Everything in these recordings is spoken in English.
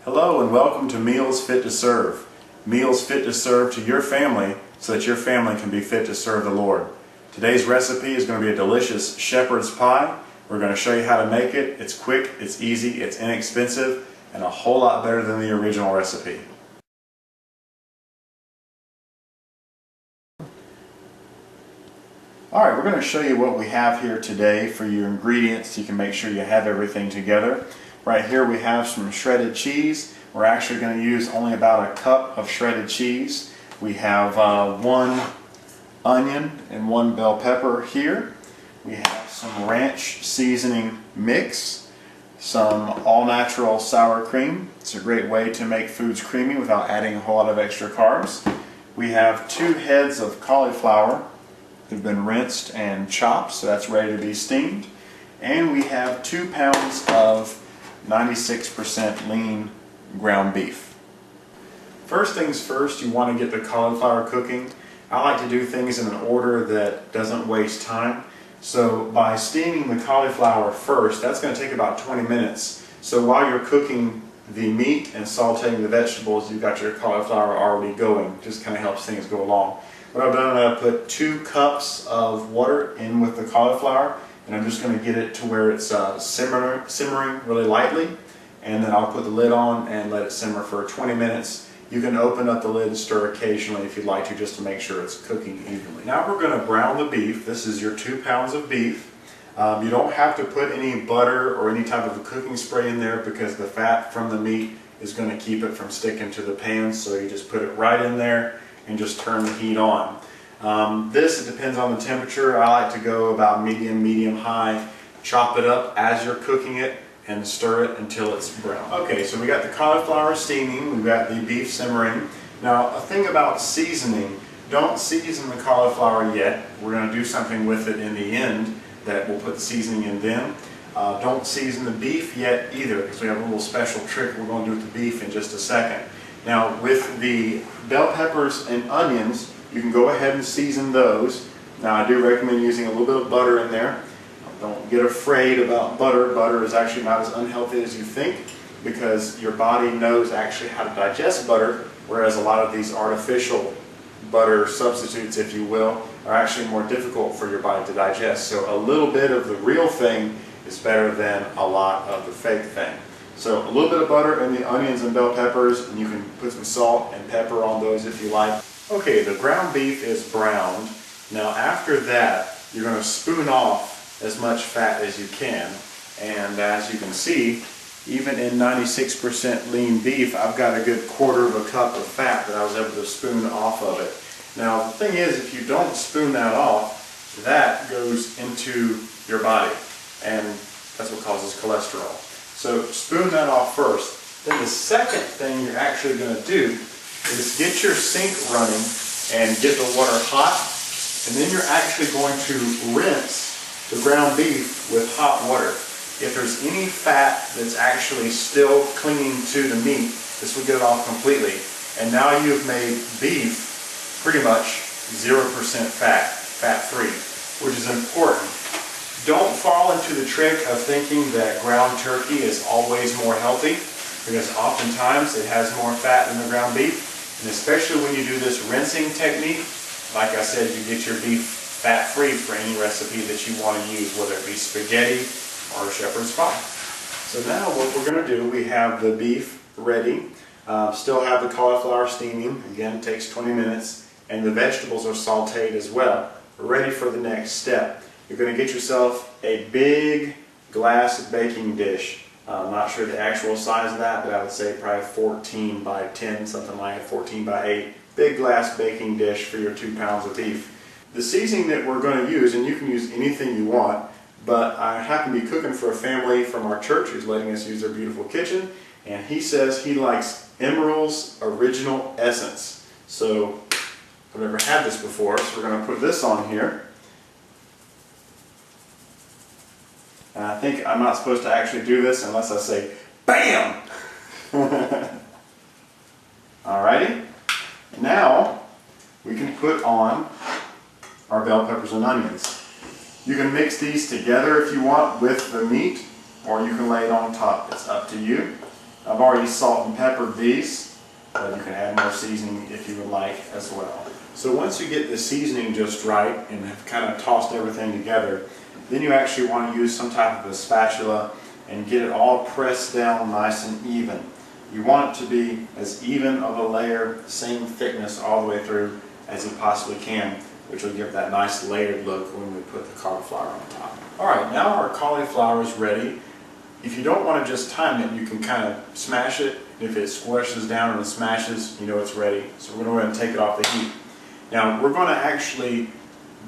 Hello and welcome to Meals Fit to Serve. Meals fit to serve to your family so that your family can be fit to serve the Lord. Today's recipe is going to be a delicious shepherd's pie. We're going to show you how to make it. It's quick, it's easy, it's inexpensive, and a whole lot better than the original recipe. Alright, we're going to show you what we have here today for your ingredients so you can make sure you have everything together. Right here we have some shredded cheese. We're actually going to use only about a cup of shredded cheese. We have one onion and one bell pepper here. We have some ranch seasoning mix, some all-natural sour cream. It's a great way to make foods creamy without adding a whole lot of extra carbs. We have 2 heads of cauliflower. They've been rinsed and chopped, so that's ready to be steamed. And we have 2 pounds of 96% lean ground beef. First things first, you want to get the cauliflower cooking. I like to do things in an order that doesn't waste time. So by steaming the cauliflower first, that's going to take about 20 minutes. So while you're cooking the meat and sauteing the vegetables, you've got your cauliflower already going. Just kind of helps things go along. What I've done, I've put 2 cups of water in with the cauliflower, and I'm just going to get it to where it's simmering really lightly, and then I'll put the lid on and let it simmer for 20 minutes. You can open up the lid and stir occasionally if you'd like to, just to make sure it's cooking evenly. Now we're going to brown the beef. This is your 2 pounds of beef. You don't have to put any butter or any type of a cooking spray in there because the fat from the meat is going to keep it from sticking to the pan, so you just put it right in there and just turn the heat on. It depends on the temperature. I like to go about medium high. Chop it up as you're cooking it and stir it until it's brown. Okay, so we got the cauliflower steaming, we've got the beef simmering. Now a thing about seasoning, don't season the cauliflower yet. We're going to do something with it in the end that we'll put the seasoning in then. Don't season the beef yet either, because we have a little special trick we're going to do with the beef in just a second. Now with the bell peppers and onions, you can go ahead and season those. Now I do recommend using a little bit of butter in there. Don't get afraid about butter. Butter is actually not as unhealthy as you think, because your body knows actually how to digest butter, whereas a lot of these artificial butter substitutes, if you will, are actually more difficult for your body to digest. So a little bit of the real thing is better than a lot of the fake thing. So a little bit of butter in the onions and bell peppers, and you can put some salt and pepper on those if you like. Okay, the ground beef is browned. Now after that, you're going to spoon off as much fat as you can. And as you can see, even in 96% lean beef, I've got a good 1/4 of a cup of fat that I was able to spoon off of it. Now the thing is, if you don't spoon that off, that goes into your body, and that's what causes cholesterol. So spoon that off first. Then the second thing you're actually going to do is get your sink running and get the water hot, and then you're actually going to rinse the ground beef with hot water. If there's any fat that's actually still clinging to the meat, this will get it off completely. And now you've made beef pretty much 0% fat, fat-free, which is important. Don't fall into the trick of thinking that ground turkey is always more healthy, because oftentimes it has more fat than the ground beef. And especially when you do this rinsing technique, like I said, you get your beef fat-free for any recipe that you want to use, whether it be spaghetti or shepherd's pie. So now what we're going to do, we have the beef ready, still have the cauliflower steaming, again it takes 20 minutes, and the vegetables are sauteed as well. We're ready for the next step. You're going to get yourself a big glass baking dish. I'm not sure the actual size of that, but I would say probably 14 by 10, something like 14 by 8. Big glass baking dish for your 2 pounds of beef. The seasoning that we're going to use, and you can use anything you want, but I happen to be cooking for a family from our church who's letting us use their beautiful kitchen, and he says he likes Emeril's Original Essence. So I've never had this before, so we're going to put this on here. And I think I'm not supposed to actually do this unless I say, BAM! Alrighty. Now, we can put on our bell peppers and onions. You can mix these together if you want with the meat, or you can lay it on top. It's up to you. I've already salt and peppered these, but you can add more seasoning if you would like as well. So once you get the seasoning just right and have kind of tossed everything together, then you actually want to use some type of a spatula and get it all pressed down nice and even. You want it to be as even of a layer, same thickness all the way through as you possibly can, which will give that nice layered look when we put the cauliflower on top. Alright, now our cauliflower is ready. If you don't want to just time it, you can kind of smash it. If it squishes down and smashes, you know it's ready. So we're going to go ahead and take it off the heat. Now we're going to actually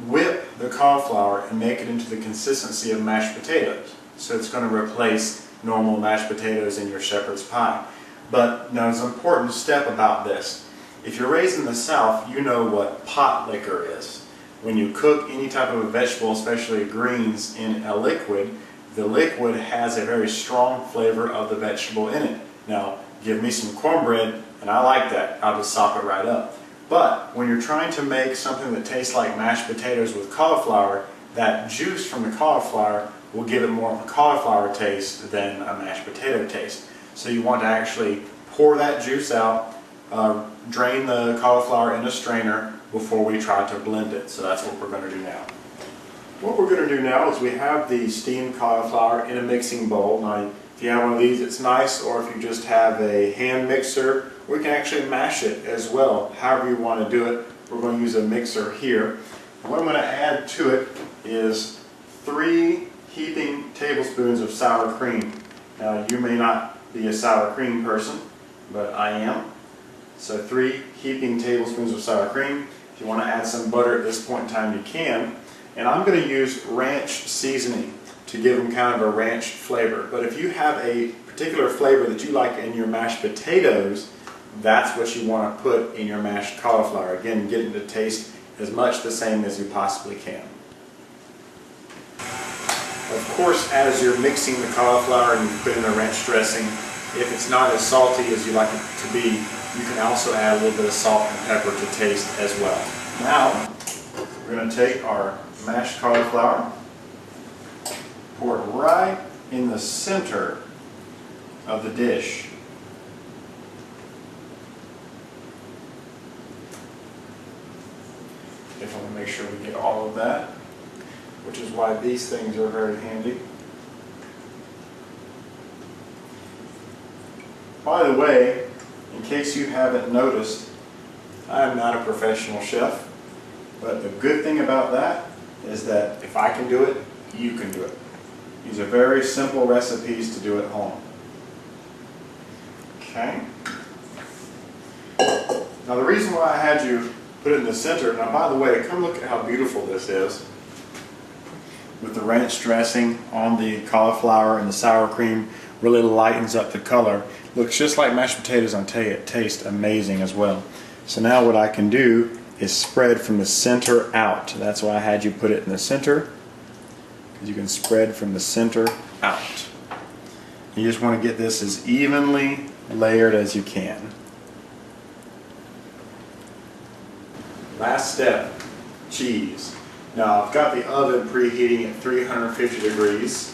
whip the cauliflower and make it into the consistency of mashed potatoes. So it's going to replace normal mashed potatoes in your shepherd's pie. But now there's an important step about this. If you're raised in the South, you know what pot liquor is. When you cook any type of a vegetable, especially greens, in a liquid, the liquid has a very strong flavor of the vegetable in it. Now, give me some cornbread, and I like that. I'll just sop it right up. But when you're trying to make something that tastes like mashed potatoes with cauliflower, that juice from the cauliflower will give it more of a cauliflower taste than a mashed potato taste. So you want to actually pour that juice out, drain the cauliflower in a strainer before we try to blend it. So that's what we're going to do now. What we're going to do now is we have the steamed cauliflower in a mixing bowl. Now, if you have one of these, it's nice, or if you just have a hand mixer, we can actually mash it as well. However you want to do it, we're going to use a mixer here. And what I'm going to add to it is 3 heaping tablespoons of sour cream. Now, you may not be a sour cream person, but I am. So 3 heaping tablespoons of sour cream. If you want to add some butter at this point in time, you can. And I'm going to use ranch seasoning to give them kind of a ranch flavor. But if you have a particular flavor that you like in your mashed potatoes, that's what you want to put in your mashed cauliflower. Again, get it to taste as much the same as you possibly can. Of course, as you're mixing the cauliflower and you put in a ranch dressing, if it's not as salty as you like it to be, you can also add a little bit of salt and pepper to taste as well. Now, we're going to take our mashed cauliflower, pour it right in the center of the dish. Definitely make sure we get all of that, which is why these things are very handy. By the way, in case you haven't noticed, I am not a professional chef, but the good thing about that is that if I can do it, you can do it. These are very simple recipes to do at home. Okay. Now the reason why I had you put it in the center, now by the way, come look at how beautiful this is. With the ranch dressing on the cauliflower and the sour cream, really lightens up the color. Looks just like mashed potatoes, I'll tell you, it tastes amazing as well. So now what I can do is spread from the center out. That's why I had you put it in the center, because you can spread from the center out. You just want to get this as evenly layered as you can. Last step, cheese. Now I've got the oven preheating at 350 degrees.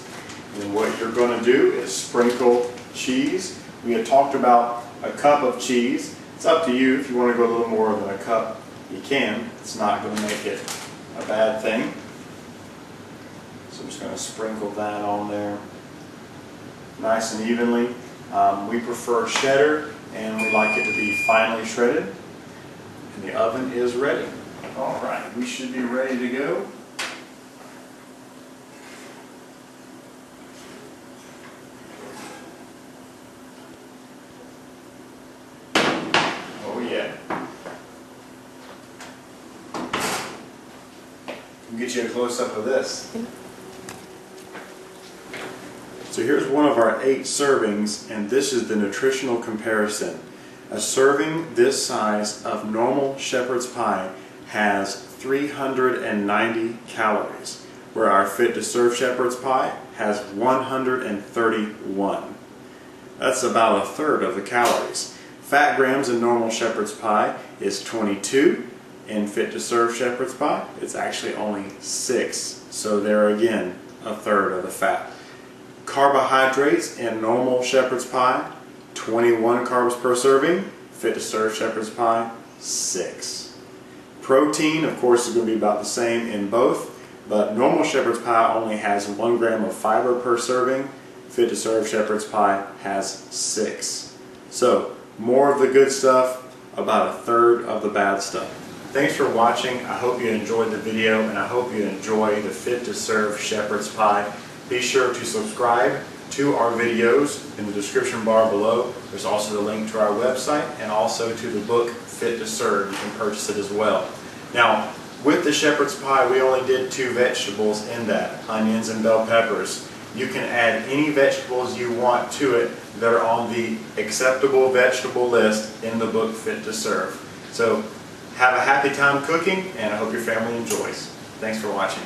And what you're going to do is sprinkle cheese. We had talked about a cup of cheese. It's up to you. If you want to go a little more than a cup, you can. It's not going to make it a bad thing. So I'm just going to sprinkle that on there nice and evenly. We prefer cheddar, and we like it to be finely shredded. And the oven is ready. All right, we should be ready to go. Oh yeah. We'll get you a close-up of this. So here's one of our 8 servings, and this is the nutritional comparison. A serving this size of normal shepherd's pie has 390 calories, where our fit to serve shepherd's pie has 131. That's about a third of the calories. Fat grams in normal shepherd's pie is 22. In fit to serve shepherd's pie, it's actually only 6. So there again, a third of the fat. Carbohydrates in normal shepherd's pie, 21 carbs per serving. Fit to serve shepherd's pie, 6. Protein, of course, is going to be about the same in both, but normal shepherd's pie only has 1 gram of fiber per serving. Fit to serve shepherd's pie has 6. So, more of the good stuff, about 1/3 of the bad stuff. Thanks for watching. I hope you enjoyed the video, and I hope you enjoy the Fit to Serve shepherd's pie. Be sure to subscribe to our videos in the description bar below. There's also the link to our website and also to the book Fit to Serve. You can purchase it as well. Now, with the shepherd's pie, we only did 2 vegetables in that, onions and bell peppers. You can add any vegetables you want to it that are on the acceptable vegetable list in the book Fit to Serve. So have a happy time cooking, and I hope your family enjoys. Thanks for watching.